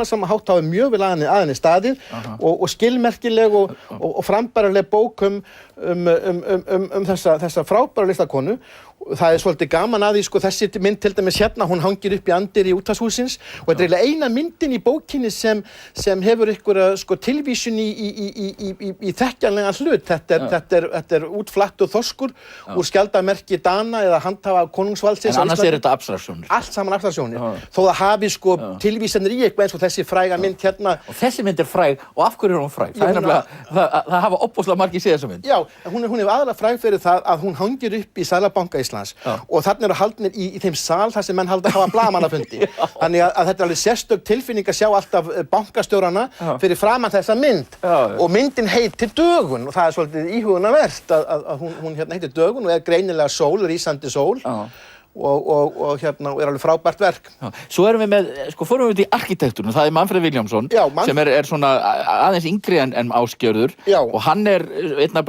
sem hátt hafa mjög vel að henni staðið og skilmerkileg og frambærileg bók þessa frábæru listakonu. Það svolítið gaman að því, sko, þessi mynd til dæmis hérna, hún hangir upp í anddyri útvarpshússins og þetta eiginlega eina myndin í bókinni sem hefur einhverja, sko, tilvísun í þekkjanlegan hlut. Þetta er útflattur þorskur úr skjaldarmerki Dana eða handhafa konungsvaldsins. En annars þetta abstraktsjónir. Allt saman abstraktsjónir. Þó það hafi, sko, tilvísanir í eitthvað eins og þessi fræga mynd hérna. Og þessi mynd fræg, og af hverju hún fræg? Það nefnilega, það hafa opbóðslega margir séð þessa mynd. Já, hún er aðalega fræg fyrir það að hún hangir upp í Seðlabanka Íslands og þarna eru haldnir í þeim sal þar sem menn halda að hafa blaðamannafundi. Þannig að þetta er alveg sérstök tilfinning að sjá alltaf bankastjórana fyrir framan þessa mynd. Og myndin heitir Dögun og það er svolítið íhugunarvert að hún hérna heitir Dögun og er greinilega sól, rísandi sól. Og hérna er alveg frábært verk. Svo erum við með, sko, fórum við út í arkitektúrinu, það er Manfred Williamson sem er svona aðeins yngri en Ásgerður og hann er einn af